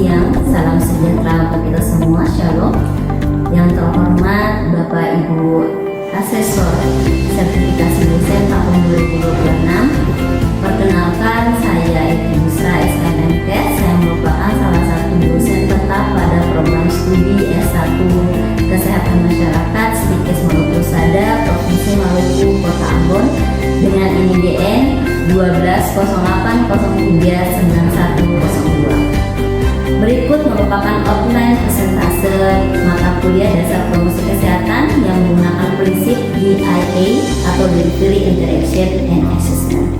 siang, salam sejahtera untuk kita semua, Shalom. Yang terhormat Bapak Ibu Asesor Sertifikasi Dosen tahun 2026, perkenalkan saya Eki Busra SMMK. Saya merupakan salah satu dosen tetap pada program studi S1 Kesehatan Masyarakat Stikes Maluku Sada, Provinsi Maluku, Kota Ambon, dengan INIDN 1208039102. Berikut merupakan outline persentase mata kuliah dasar promosi kesehatan yang menggunakan prinsip DIA atau Delivery, Interaction, and Assessment,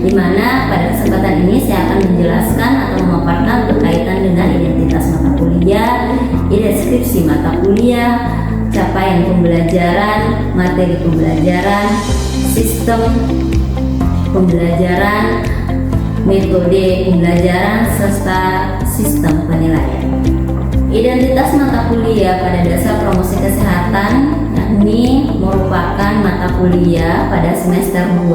di mana pada kesempatan ini saya akan menjelaskan atau memaparkan berkaitan dengan identitas mata kuliah, deskripsi mata kuliah, capaian pembelajaran, materi pembelajaran, sistem pembelajaran, metode pembelajaran, serta sistem penilaian. Identitas mata kuliah pada dasar promosi kesehatan yakni merupakan mata kuliah pada semester 2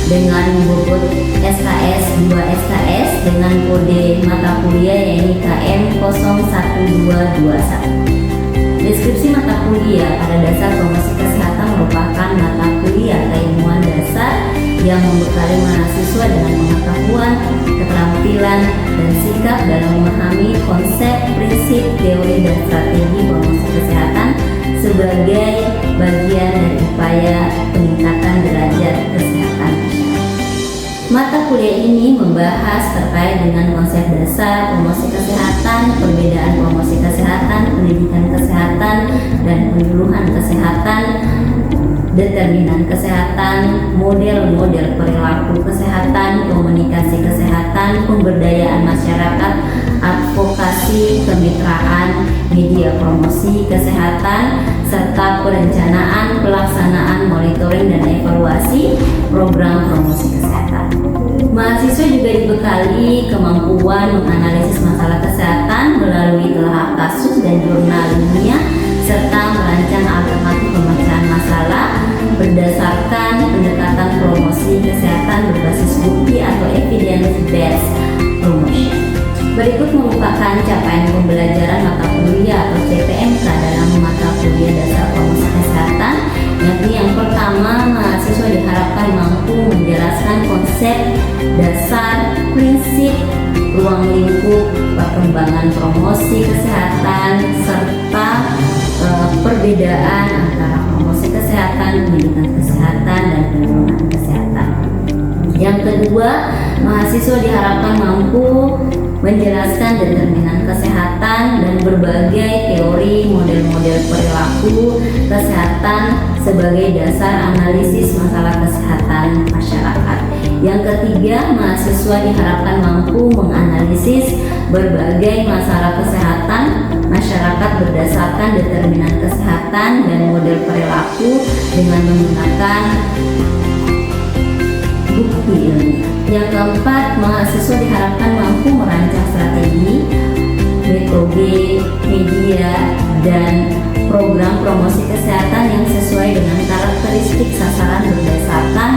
dengan bobot SKS 2 SKS dengan kode mata kuliah yaitu KM 01221. Deskripsi mata kuliah pada dasar promosi kesehatan merupakan mata kuliah keilmuan dasar yang membekali mahasiswa dengan pengetahuan, keterampilan, dan sikap dalam memahami konsep, prinsip, teori, dan strategi promosi kesehatan sebagai bagian dari upaya peningkatan derajat kesehatan masyarakat. Mata kuliah ini membahas terkait dengan konsep dasar promosi kesehatan, perbedaan promosi kesehatan, pendidikan kesehatan, dan penyuluhan kesehatan, determinan kesehatan, model-model perilaku kesehatan, komunikasi kesehatan, pemberdayaan masyarakat, advokasi, kemitraan, media promosi kesehatan, serta perencanaan, pelaksanaan, monitoring, dan evaluasi program promosi kesehatan. Mahasiswa juga dibekali kemampuan menganalisis masalah kesehatan melalui telah kasus dan jurnal ilmiah, serta merancang alternatif pemecahan masalah berdasarkan pendekatan promosi kesehatan berbasis bukti atau evidence based promotion. Berikut merupakan capaian pembelajaran mata kuliah atau CPMK dalam mata kuliah dasar promosi kesehatan, yakni yang pertama, mahasiswa diharapkan mampu menjelaskan konsep dasar, prinsip, ruang lingkup, perkembangan promosi kesehatan, serta perbedaan antara promosi kesehatan, pendidikan kesehatan, dan penyuluhan kesehatan. Yang kedua, mahasiswa diharapkan mampu menjelaskan determinan kesehatan dan berbagai teori model-model perilaku kesehatan sebagai dasar analisis masalah kesehatan masyarakat. Yang ketiga, mahasiswa diharapkan mampu menganalisis berbagai masalah kesehatan masyarakat berdasarkan determinan kesehatan dan model perilaku dengan menggunakan bukti ilmiah. Yang keempat, mahasiswa diharapkan mampu merancang strategi, metode, media, dan program promosi kesehatan yang sesuai dengan karakteristik sasaran berdasarkan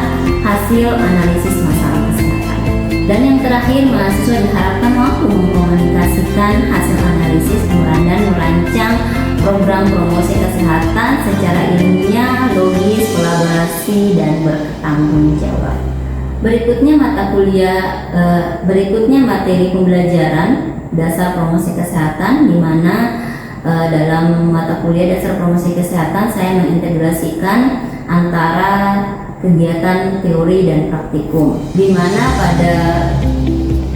hasil analisis masalah kesehatan. Dan yang terakhir, mahasiswa diharapkan mampu mengkomunikasikan hasil analisis dan merancang program promosi kesehatan secara ilmiah, logis, kolaborasi, dan bertanggung jawab. Berikutnya materi pembelajaran dasar promosi kesehatan, di mana dalam mata kuliah dasar promosi kesehatan saya mengintegrasikan antara kegiatan teori dan praktikum, di mana pada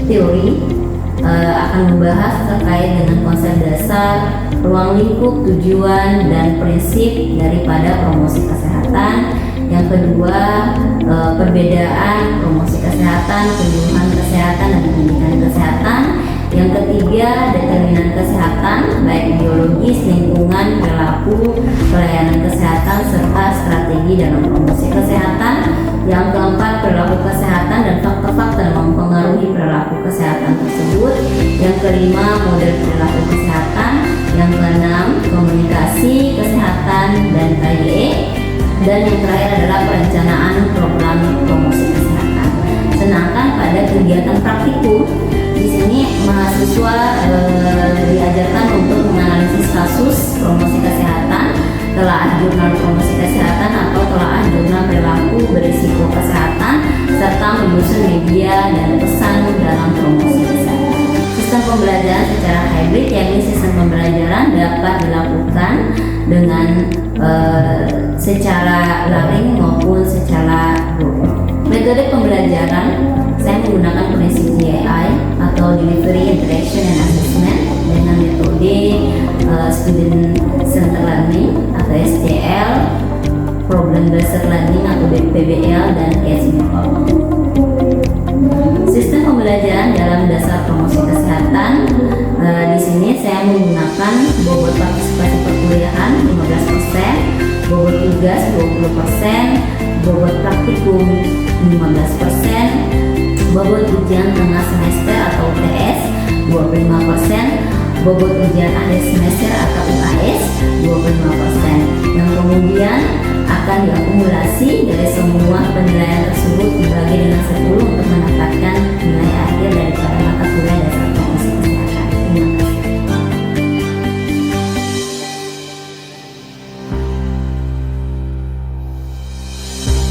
teori akan membahas terkait dengan konsep dasar, ruang lingkup, tujuan, dan prinsip daripada promosi kesehatan. Yang kedua, perbedaan promosi kesehatan, penyuluhan kesehatan, dan pendidikan kesehatan. Yang ketiga, determinan kesehatan, baik biologis, lingkungan, perilaku, pelayanan kesehatan, serta strategi dalam promosi kesehatan. Yang keempat, perilaku kesehatan dan faktor-faktor yang mempengaruhi perilaku kesehatan tersebut. Yang kelima, model perilaku kesehatan. Yang keenam, komunikasi kesehatan dan KYE. Dan yang terakhir adalah perencanaan program promosi kesehatan. Sedangkan pada kegiatan praktikum. Di sini mahasiswa diajarkan untuk menganalisis kasus promosi kesehatan, telaah jurnal promosi kesehatan atau telaah jurnal perilaku berisiko kesehatan, serta menyusun media dan pesan dalam promosi kesehatan. Sistem pembelajaran secara hybrid, yakni sistem pembelajaran dapat dilakukan dengan secara daring maupun secara group. Metode pembelajaran, saya menggunakan prinsip DII atau Delivery, Interaction, and Assessment dengan metode Student Center Learning atau SCL, Problem Based Learning atau PBL, dan Case Method. Sistem pembelajaran dalam dasar promosi kesehatan, di sini saya menggunakan bobot partisipasi perkuliahan 15%, bobot tugas 20%, bobot praktikum 15%, bobot ujian tengah semester atau UTS 25%, bobot ujian akhir semester atau UAS 25%, yang kemudian akan diakumulasi dari semua penilaian tersebut dibagi dengan 10 untuk mendapatkan nilai akhir daripada mata kuliah dasar promosi kesehatan. Terima kasih.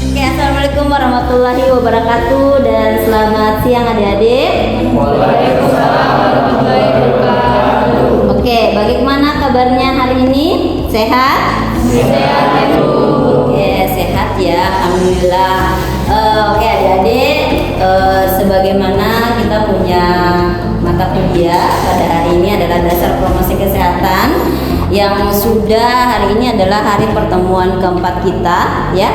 Oke, assalamualaikum warahmatullahi wabarakatuh dan selamat siang adik-adik. Waalaikumsalam warahmatullahi wabarakatuh. Oke, bagaimana kabarnya hari ini? Sehat? Sehat, Ibu. Oke, sehat ya, alhamdulillah. Oke adik-adik, sebagaimana kita punya mata kuliah pada hari ini adalah dasar promosi kesehatan, yang sudah hari ini adalah hari pertemuan keempat kita ya.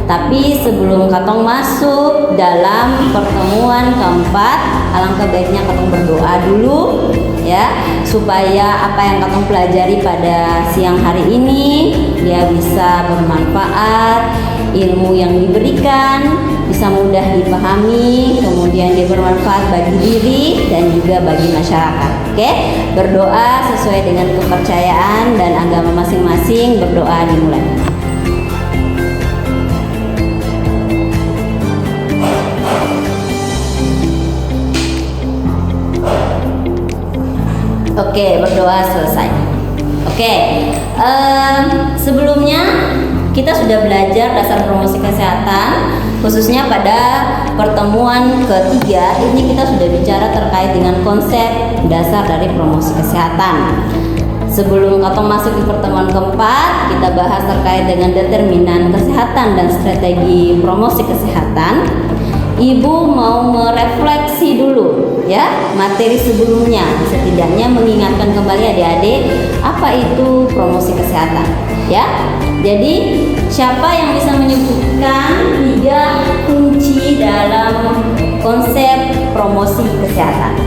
Tapi sebelum katong masuk dalam pertemuan keempat, alangkah baiknya katong berdoa dulu ya, supaya apa yang katong pelajari pada siang hari ini dia bisa bermanfaat, ilmu yang diberikan bisa mudah dipahami, kemudian dia bermanfaat bagi diri dan juga bagi masyarakat. Oke, berdoa sesuai dengan kepercayaan dan agama masing-masing. Berdoa dimulai. Oke, berdoa selesai. Oke, sebelumnya kita sudah belajar dasar promosi kesehatan, khususnya pada pertemuan ketiga. Ini kita sudah bicara terkait dengan konsep dasar dari promosi kesehatan. Sebelum kita masuk di pertemuan keempat, kita bahas terkait dengan determinan kesehatan dan strategi promosi kesehatan. Ibu mau merefleksi dulu ya materi sebelumnya, setidaknya mengingatkan kembali adik-adik apa itu promosi kesehatan ya. Jadi siapa yang bisa menyebutkan 3 kunci dalam konsep promosi kesehatan?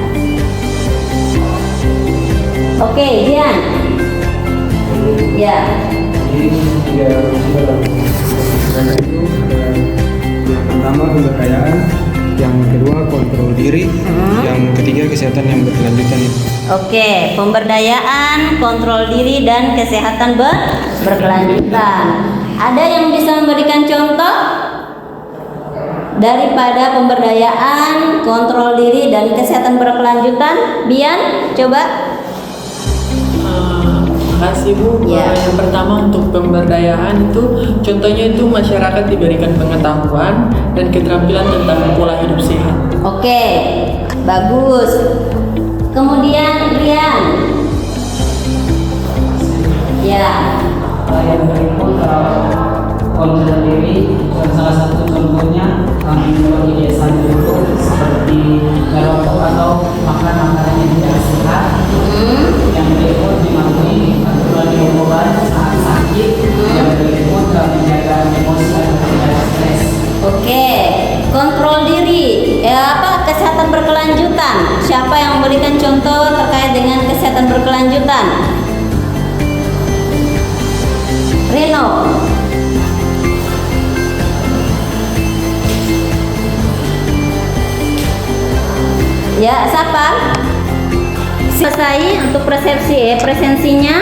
Oke, Dian. Ya. Yang pertama pemberdayaan, yang kedua kontrol diri, yang ketiga kesehatan yang berkelanjutan. Oke, pemberdayaan, kontrol diri, dan kesehatan berkelanjutan. Ada yang bisa memberikan contoh daripada pemberdayaan, kontrol diri, dan kesehatan berkelanjutan? Bian, coba. Makasih Bu. Ya. Yang pertama untuk pemberdayaan itu contohnya itu masyarakat diberikan pengetahuan dan keterampilan tentang pola hidup sehat. Oke, bagus. Kemudian Rian. Ya. Yang berikut kontrol diri, salah satu contohnya mengurangi kebiasaan buruk seperti merokok atau makan makanan yang tidak sehat. Yang berikut mematuhi aturan obat saat sakit. Yang berikut menjaga emosi dan tidak stres. Oke, kontrol diri. Kesehatan berkelanjutan. Siapa yang memberikan contoh terkait dengan kesehatan berkelanjutan? Reno. Ya, siapa? Selesai untuk presensinya?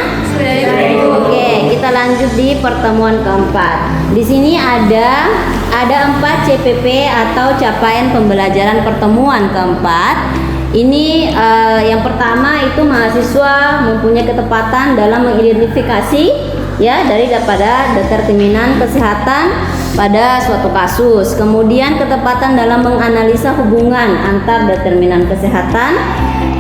Oke, kita lanjut di pertemuan keempat. Di sini ada ada 4 CPP atau capaian pembelajaran pertemuan keempat. Ini yang pertama itu mahasiswa mempunyai ketepatan dalam mengidentifikasi ya daripada determinan kesehatan pada suatu kasus. Kemudian ketepatan dalam menganalisa hubungan antar determinan kesehatan.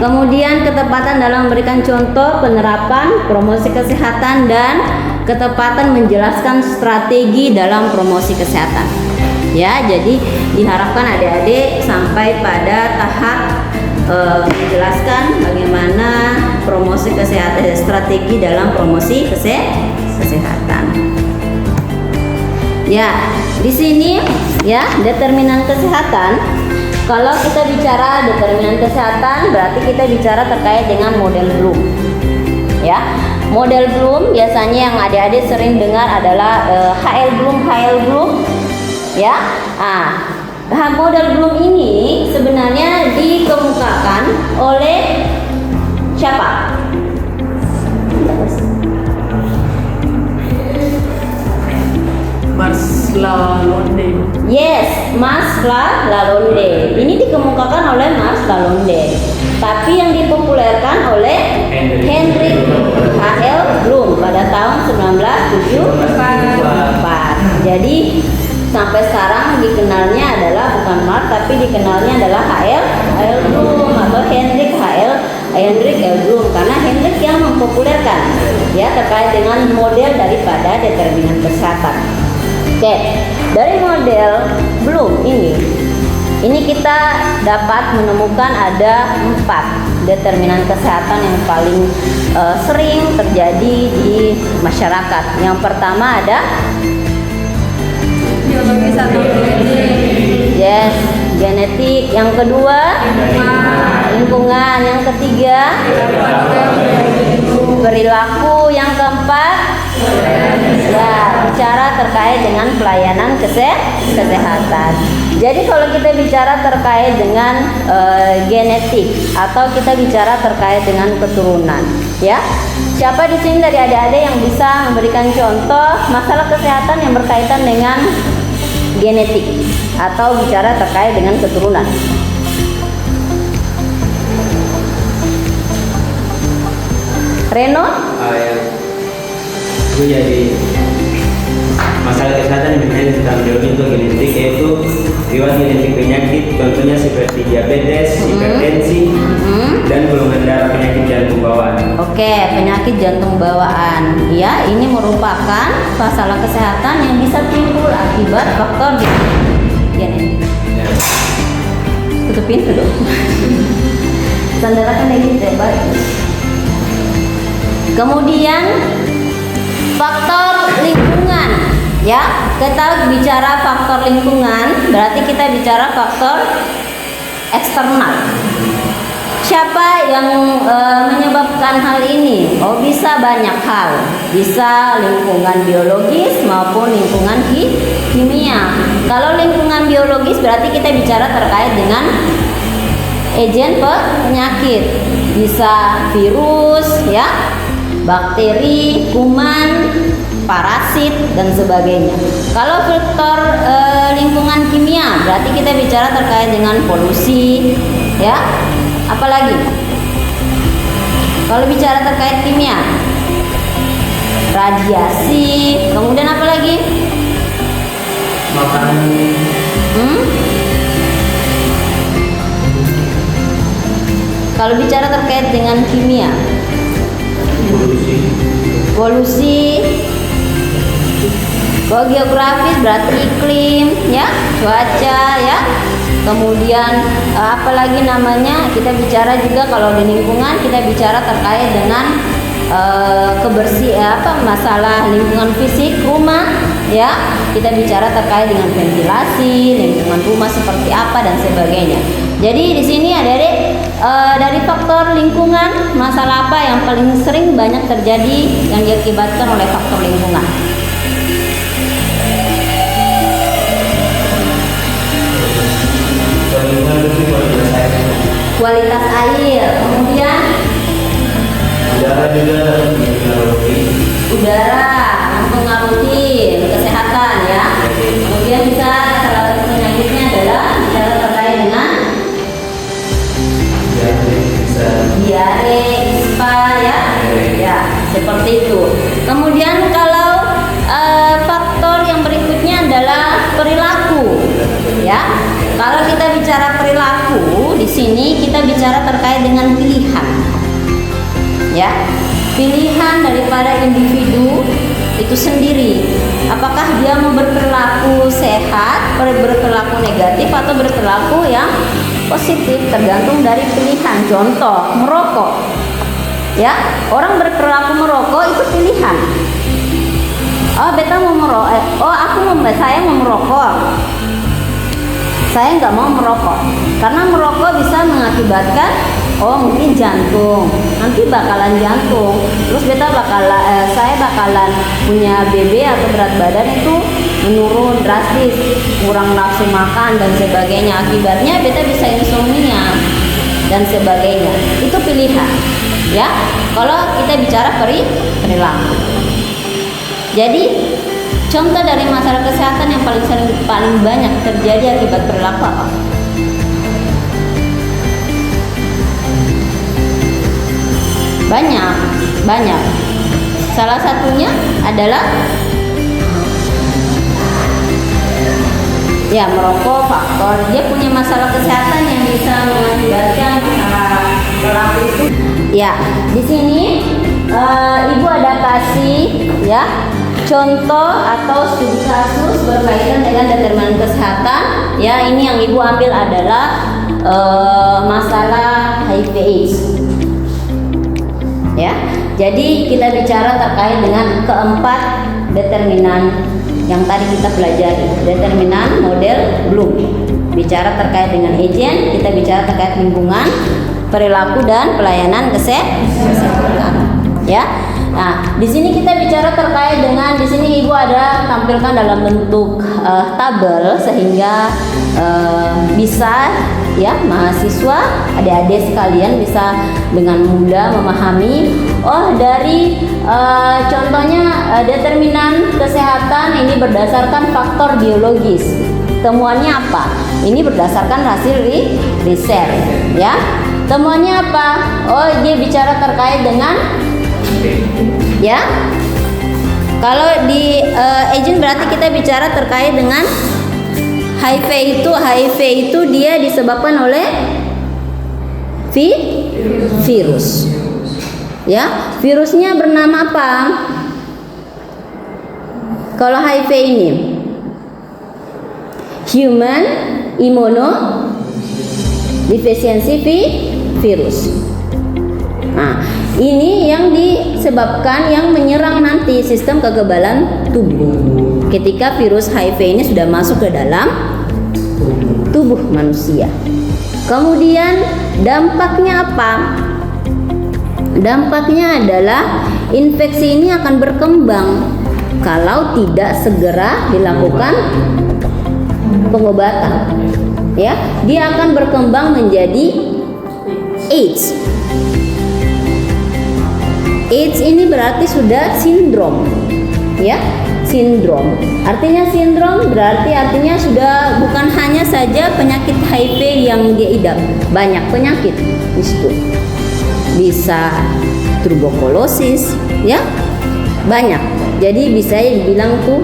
Kemudian ketepatan dalam memberikan contoh penerapan promosi kesehatan dan ketepatan menjelaskan strategi dalam promosi kesehatan. Ya, jadi diharapkan adik-adik sampai pada tahap menjelaskan bagaimana promosi kesehatan, strategi dalam promosi kesehatan. Ya, di sini ya determinan kesehatan. Kalau kita bicara determinan kesehatan, berarti kita bicara terkait dengan model Bloom. Ya, model Bloom biasanya yang adik-adik sering dengar adalah HL Bloom. Ya, model Bloom ini sebenarnya dikemukakan oleh siapa? Mas Lalonde. Yes, Mas Lalonde. Ini dikemukakan oleh Mas Lalonde. Tapi yang dipopulerkan oleh Hendrik H.L. Bloom pada tahun 1974. Jadi sampai sekarang dikenalnya adalah bukan Mark, tapi dikenalnya adalah H.L. Bloom atau Hendrik L. Bloom, karena Hendrik yang mempopulerkan ya terkait dengan model daripada determinan kesehatan. Oke, dari model Bloom ini kita dapat menemukan ada 4 determinan kesehatan yang paling sering terjadi di masyarakat. Yang pertama ada biologis atau genetik. Yes, genetik. Yang kedua lingkungan. Yang ketiga perilaku. Yang keempat ya bicara terkait dengan pelayanan kesehatan. Jadi kalau kita bicara terkait dengan genetik atau kita bicara terkait dengan keturunan, ya siapa di sini dari adik-adik yang bisa memberikan contoh masalah kesehatan yang berkaitan dengan genetik atau bicara terkait dengan keturunan? Reno? Itu jadi masalah kesehatan yang berkaitan tentang biologi atau genetik, yaitu riwayat genetik penyakit, contohnya seperti diabetes, hipertensi, dan golongan darah penyakit jantung bawaan. Oke, penyakit jantung bawaan. Ya, ini merupakan masalah kesehatan yang bisa timbul akibat faktor genetik. Tutup pintu dong. Sandarkan lagi debat. Kemudian faktor lingkungan, ya kita bicara faktor lingkungan berarti kita bicara faktor eksternal. Siapa yang menyebabkan hal ini? Oh, bisa banyak hal, bisa lingkungan biologis maupun lingkungan kimia. Kalau lingkungan biologis berarti kita bicara terkait dengan agen penyakit, bisa virus, ya bakteri, kuman, parasit dan sebagainya. Kalau faktor lingkungan kimia berarti kita bicara terkait dengan polusi, ya. Apalagi kalau bicara terkait kimia, radiasi, kemudian apa lagi? Makanan. Kalau bicara terkait dengan kimia, polusi. Kalau geografis berarti iklim, ya, cuaca, ya. Kemudian apalagi namanya, kita bicara juga kalau di lingkungan kita bicara terkait dengan kebersihan, masalah lingkungan fisik rumah, ya. Kita bicara terkait dengan ventilasi, lingkungan rumah seperti apa dan sebagainya. Jadi di sini adik-adik dari faktor lingkungan, masalah apa yang paling sering banyak terjadi yang diakibatkan oleh faktor lingkungan? Kualitas air, kemudian Udara juga dapat mempengaruhi. udara, mempengaruhi kesehatan ya. Kemudian bisa salah satu penyakitnya adalah bicara terkait dengan diare, ispa ya. Ya, seperti itu. Kemudian kalau faktor yang berikutnya adalah perilaku. Ya. Kalau kita bicara perilaku, di sini kita bicara terkait dengan pilihan. Ya. Pilihan daripada individu itu sendiri. Apakah dia mau berperilaku sehat, berperilaku negatif atau berperilaku yang positif, tergantung dari pilihan. Contoh, merokok. Ya, orang berperilaku merokok itu pilihan. Oh, beta mau merokok. Saya mau merokok. Saya nggak mau merokok karena merokok bisa mengakibatkan mungkin jantung, nanti bakalan jantung, terus saya bakalan punya BB atau berat badan itu menurun drastis, kurang nafsu makan dan sebagainya. Akibatnya beta bisa insomnia dan sebagainya. Itu pilihan ya kalau kita bicara perilaku. Jadi contoh dari masalah kesehatan yang paling banyak terjadi akibat perilaku apa? Banyak. Salah satunya adalah ya merokok, faktor dia punya masalah kesehatan yang bisa mengakibatkan perilaku itu. Ya, di sini ibu ada kasih ya contoh atau studi kasus berkaitan dengan determinan kesehatan. Ya, ini yang ibu ambil adalah masalah HIV/AIDS. Ya, jadi kita bicara terkait dengan keempat determinan yang tadi kita pelajari. Determinan, model, Bloom. Bicara terkait dengan agent, kita bicara terkait lingkungan, perilaku dan pelayanan kesehatan. Ya. Nah, di sini kita bicara terkait dengan di sini ibu ada tampilkan dalam bentuk tabel sehingga bisa ya mahasiswa, adik-adik sekalian bisa dengan mudah memahami. Dari contohnya determinan kesehatan ini berdasarkan faktor biologis. Temuannya apa? Ini berdasarkan hasil riset ya. Temuannya apa? Dia bicara terkait dengan ya, kalau di agent berarti kita bicara terkait dengan HIV itu dia disebabkan oleh virus. Ya, virusnya bernama apa? Kalau HIV ini Human Immunodeficiency Virus. Nah, ini yang disebabkan yang menyerang nanti sistem kekebalan tubuh ketika virus HIV ini sudah masuk ke dalam tubuh manusia. Kemudian dampaknya apa? Dampaknya adalah infeksi ini akan berkembang kalau tidak segera dilakukan pengobatan. Ya, dia akan berkembang menjadi AIDS. AIDS ini berarti sudah sindrom, ya, sindrom. Artinya sindrom berarti artinya sudah bukan hanya saja penyakit HIV yang dia idap, banyak penyakit di situ. Bisa tuberkulosis, ya, banyak. Jadi bisa dibilang tuh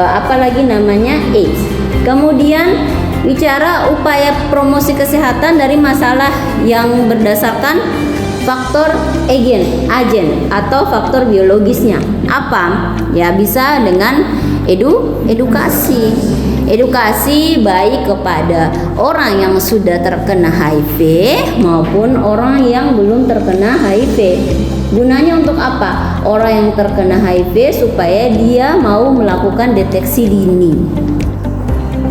apalagi namanya AIDS. Kemudian bicara upaya promosi kesehatan dari masalah yang berdasarkan faktor agen atau faktor biologisnya apa? Ya bisa dengan edukasi baik kepada orang yang sudah terkena HIV maupun orang yang belum terkena HIV. Gunanya untuk apa? Orang yang terkena HIV supaya dia mau melakukan deteksi dini.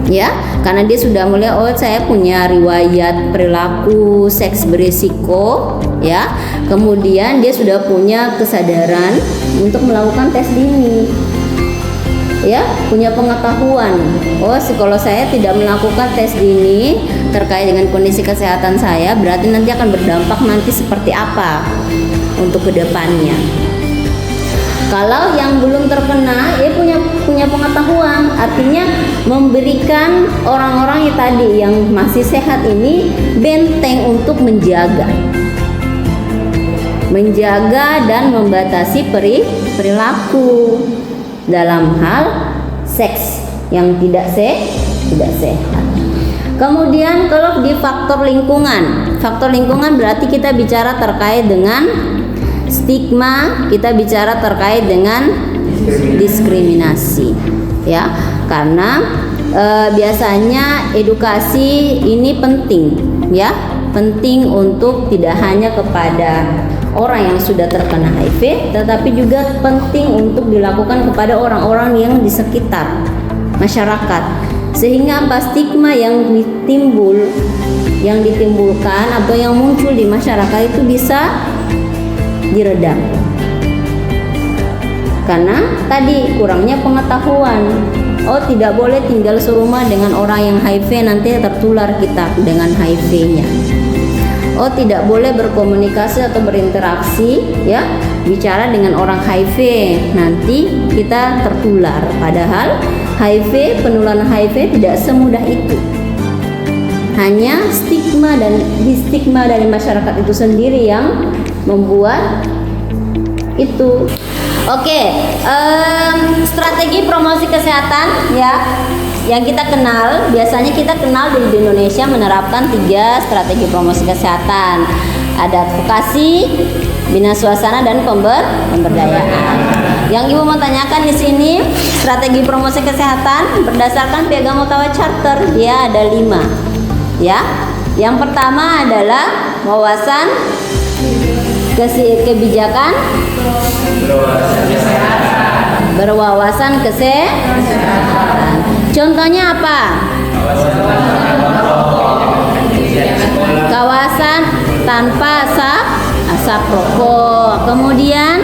Ya, karena dia sudah mulai saya punya riwayat perilaku seks berisiko, ya. Kemudian dia sudah punya kesadaran untuk melakukan tes dini. Ya, punya pengetahuan. Kalau saya tidak melakukan tes dini terkait dengan kondisi kesehatan saya, berarti nanti akan berdampak nanti seperti apa untuk kedepannya. Kalau yang belum terkena, dia punya pengetahuan, artinya memberikan orang-orang yang tadi yang masih sehat ini benteng untuk menjaga dan membatasi perilaku dalam hal seks yang tidak sehat. Kemudian kalau di faktor lingkungan berarti kita bicara terkait dengan stigma, kita bicara terkait dengan diskriminasi, ya. Karena biasanya edukasi ini penting, ya, penting untuk tidak hanya kepada orang yang sudah terkena HIV, tetapi juga penting untuk dilakukan kepada orang-orang yang di sekitar masyarakat, sehingga apa stigma yang ditimbulkan atau yang muncul di masyarakat itu bisa diredam. Karena tadi kurangnya pengetahuan. Oh, tidak boleh tinggal serumah dengan orang yang HIV, nanti tertular kita dengan HIV-nya. Oh, tidak boleh berkomunikasi atau berinteraksi, ya, bicara dengan orang HIV, nanti kita tertular. Padahal HIV, penularan HIV tidak semudah itu. Hanya stigma dari masyarakat itu sendiri yang membuat itu. Oke, strategi promosi kesehatan, ya, yang kita kenal, biasanya kita kenal di Indonesia menerapkan 3 strategi promosi kesehatan. Ada advokasi, bina suasana, dan pemberdayaan. Yang Ibu mau tanyakan di sini, strategi promosi kesehatan berdasarkan Piagam Ottawa Charter, dia ada 5, ya. Yang pertama adalah wawasan kebijakan berwawasan kesehatan. Contohnya apa? Kawasan tanpa asap rokok. Kemudian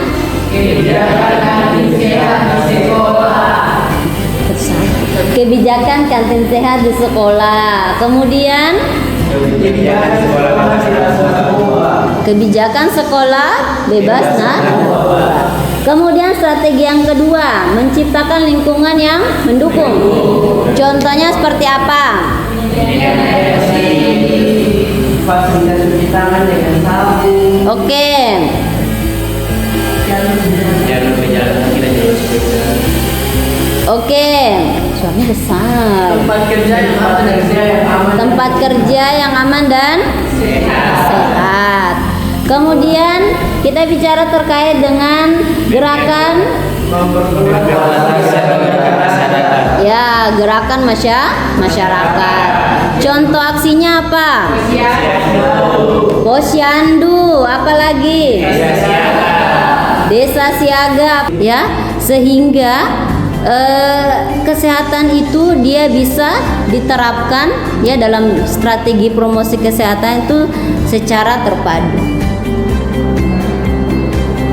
kebijakan kantin sehat di sekolah. Kemudian kebijakan sekolah bebas narkoba. Kemudian strategi yang kedua, menciptakan lingkungan yang mendukung. Contohnya seperti apa? Fasilitas cuci tangan dengan sabun. Oke. Oke, suaranya besar. Tempat kerja yang aman dan sehat. Kemudian kita bicara terkait dengan gerakan, ya, gerakan masyarakat. Contoh aksinya apa? Posyandu, apalagi? Desa siaga, ya, sehingga kesehatan itu dia bisa diterapkan, ya, dalam strategi promosi kesehatan itu secara terpadu,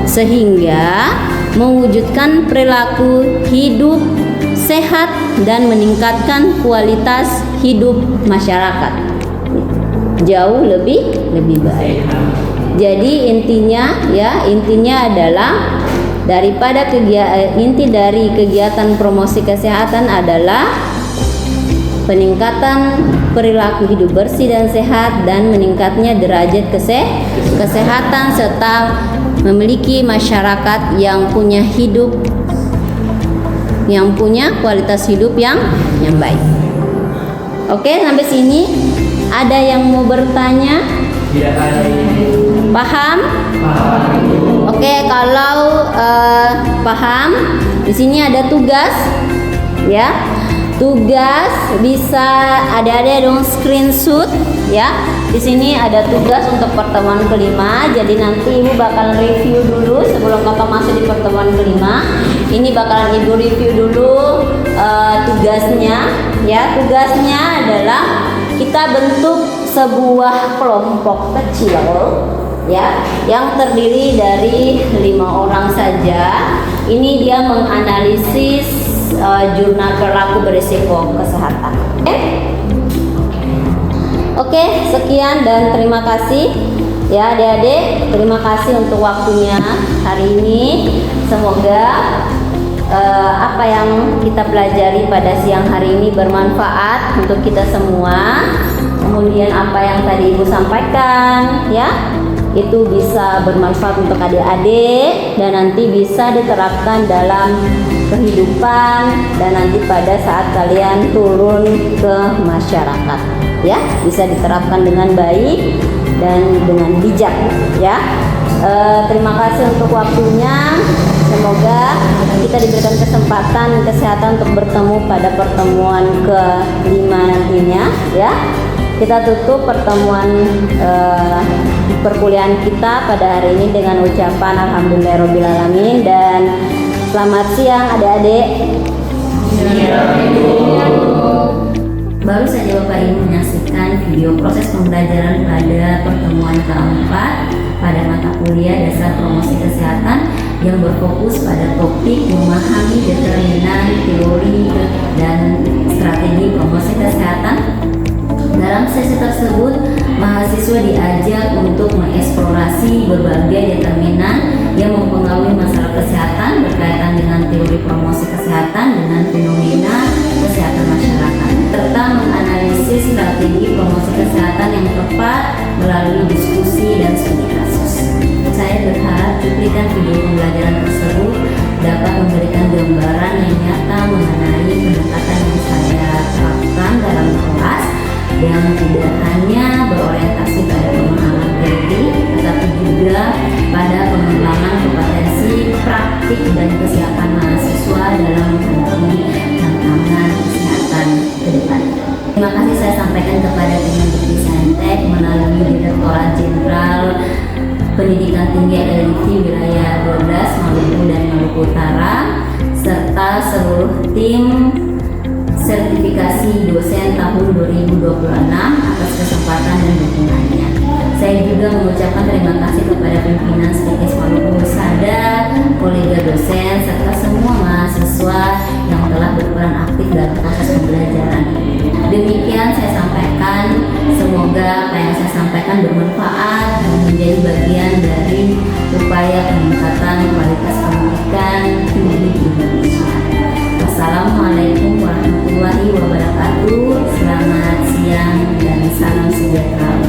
sehingga mewujudkan perilaku hidup sehat dan meningkatkan kualitas hidup masyarakat jauh lebih baik. Jadi intinya adalah daripada inti dari kegiatan promosi kesehatan adalah peningkatan perilaku hidup bersih dan sehat dan meningkatnya derajat kesehatan serta memiliki masyarakat yang punya kualitas hidup yang baik. Oke, sampai sini ada yang mau bertanya? Paham? Oke, kalau paham, di sini ada tugas, ya. Tugas bisa ada dong screenshot, ya. Di sini ada tugas untuk pertemuan kelima. Jadi nanti Ibu bakal review dulu sebelum Kakak masuk di pertemuan kelima. Ini bakalan Ibu review dulu tugasnya, ya. Tugasnya adalah kita bentuk sebuah kelompok kecil, ya, yang terdiri dari 5 orang saja. Ini dia menganalisis jurnal perilaku berisiko kesehatan. Oke, sekian dan terima kasih, ya, adik-adik. Terima kasih untuk waktunya hari ini. Semoga apa yang kita pelajari pada siang hari ini bermanfaat untuk kita semua. Kemudian apa yang tadi Ibu sampaikan ya, itu bisa bermanfaat untuk adik-adik dan nanti bisa diterapkan dalam kehidupan dan nanti pada saat kalian turun ke masyarakat ya, bisa diterapkan dengan baik dan dengan bijak ya. Terima kasih untuk waktunya. Semoga kita diberikan kesehatan untuk bertemu pada pertemuan ke-5 nantinya ya. Kita tutup pertemuan perkuliahan kita pada hari ini dengan ucapan alhamdulillahirobbilalamin dan selamat siang adik-adik. Baru saja Bapak Ibu menyaksikan video proses pembelajaran pada pertemuan keempat pada mata kuliah dasar promosi kesehatan yang berfokus pada topik memahami determinan, teori, dan strategi promosi kesehatan. Dalam sesi tersebut, mahasiswa diajak untuk mengeksplorasi berbagai determinan yang mempengaruhi masalah kesehatan berkaitan dengan teori promosi kesehatan dengan fenomena kesehatan masyarakat, serta menganalisis strategi promosi kesehatan yang tepat melalui diskusi dan studi kasus. Saya berharap cuplikan video pembelajaran tersebut dapat memberikan gambaran yang nyata mengenai pendekatan yang saya terapkan dalam kelas, yang tidak hanya berorientasi pada pemahaman teori, tetapi juga pada pengembangan kompetensi praktik dan kesiapan mahasiswa dalam menghadapi tantangan kesehatan ke depan. Terima kasih saya sampaikan kepada Kemendikbudristek melalui Direktorat Jenderal Pendidikan Tinggi LDIC Wilayah 12 Maluku dan Maluku Utara, serta seluruh tim sertifikasi dosen tahun 2026 atas kesempatan dan dukungannya. Saya juga mengucapkan terima kasih kepada pimpinan STIKIS Maluku Husada, kolega dosen, serta semua mahasiswa yang telah berperan aktif dalam proses pembelajaran ini. Demikian saya sampaikan, semoga apa yang saya sampaikan bermanfaat dan menjadi bagian dari upaya peningkatan kualitas pendidikan tinggi di Indonesia. Wassalamualaikum warahmatullahi wabarakatuh. Selamat siang dan salam sejahtera.